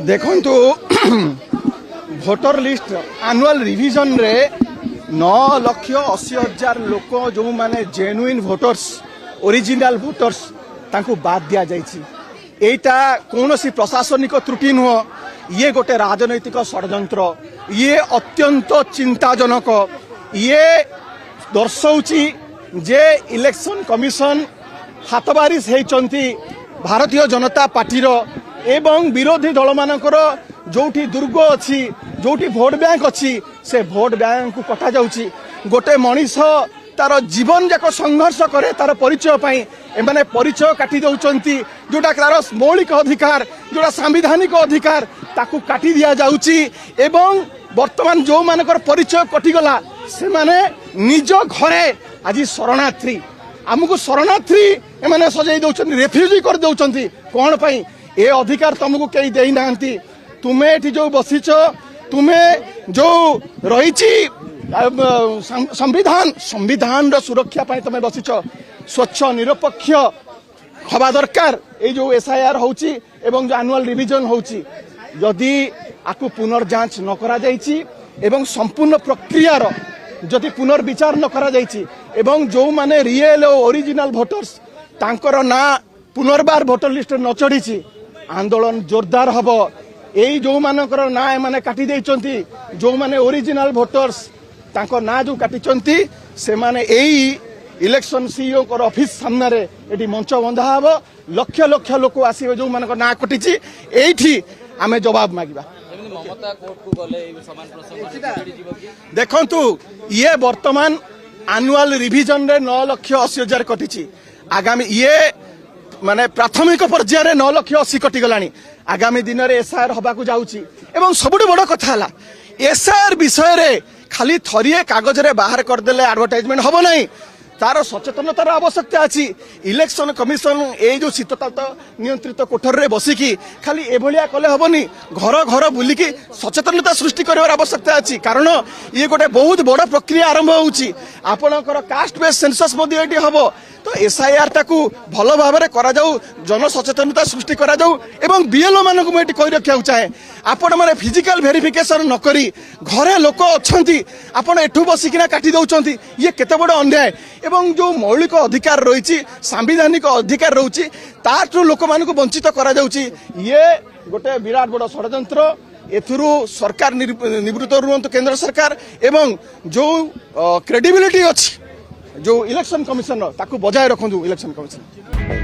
देखंतु voter list annual revision रे 9,80,000 लोक जो माने जेन्युइन वोटर्स ओरिजिनल वोटर्स तांको बाद दिया जाइछि। एटा कोनोसी प्रशासनिक त्रुटि नुह, ये गोटे राजनैतिक षड्यंत्र, ये अत्यंत चिंताजनक। ये दर्शाउछि जे election commission हाथबारिश हेचंती Bharatiya Janata party रो एवं विरोधी दल मानकर जोठी दुर्ग अच्छी जोठी भोट बैंक अच्छी से भोट बैंक को कटा जाउछि। गोटे मनीष तार जीवन जाक संघर्ष करे तार परिचय पाई एमाने परिचय काटी दउचंती, जोटा तार मौलिक अधिकार जोटा संवैधानिक अधिकार ताकू काटी दिया जाउछि। एवं वर्तमान जो मानकर परिचय कटिगला से माने निज घरे आज शरणार्थी आमको शरणार्थी एमाने सजाई दउचंती, रेफ्यूजी कर दउचंती। कोन पाई ए अधिकार तुमको कई दे नांती। तुम्हें एठी जो बसीच तुम्हें जो रही संविधान संविधान सुरक्षा पाई तुम्हें बसीच स्वच्छ निरपेक्ष हवा दरकार। ये जो एसआईआर होची एवं जो एनुअल रिविजन होची यदि आकु पुनर्जांच न करा जाइछि एवं संपूर्ण प्रक्रियार जदि पुनर्विचार न करा जाइछि एवं जो माने रियल ओरिजिनल वोटर्स तांकर ना पुनर्बार भोटर लिस्ट न चढ़ी आंदोलन जोरदार हब। यही जो मानकर ना एमाने काटी देइचंती जो माने ओरिजिनल वोटर्स तांको ना जो काटिचंती से माने यही इलेक्शन सीईओ को ऑफिस सामने रे एटी मंच बंधा हब। लक्ष लक्ष लोक आसीबे जो मानकर ना कटिची एठी आमे जवाब मागिबा। देखंतु ये वर्तमान एनुअल रिविजन रे 9,80,000 कटिची। आगामी ये माने प्राथमिक पर्यायर 9,80,000 कटिगलानी। आगामी दिन में एसआईआर हबाकू जाउची एवं सबुठ बड़ कथा हला एसआईआर विषय रे खाली थरिए कागज रे बाहर करदेले एडवर्टाइजमेंट हबो नहीं, तार सचेतनतार आवश्यकता अछि। इलेक्शन कमिशन ए जो शीतताप नियंत्रित कोठर रे बसिकी खाली एभलिया कले हबनी, घर घर बुलिकी सचेतनता सृष्टि करिवार आवश्यकता अछि। कारण ये गोटे बहुत बड़ प्रक्रिया आरंभ होउची। आपणकर कास्ट बेस सेंसस मध्ये एटी हबो तो एसआईआर ताकू भल भाव में करा जाऊ, जन सचेतनता सृष्टि करा जाऊ एवं बीएलओ मानक मुझे कही रखा चाहे आपण मैंने फिजिकल वेरिफिकेशन न करी घरे लोक अच्छी आपण एठू बसिकिना काटी दउचंती। ये केते बड़ अन्याय एवं जो मौलिक अधिकार रही सांविधानिक अधिकार रही ताठू लोक मानक वंचित करा जाउची। ये गोटे विराट बड़ षड्यंत्र। एथुरु सरकार निवृत्त रुहंतु केंद्र सरकार एवं जो क्रेडिबिलिटी अच्छी जो इलेक्शन कमिशन ताकू बजाय रखु इलेक्शन कमिशन।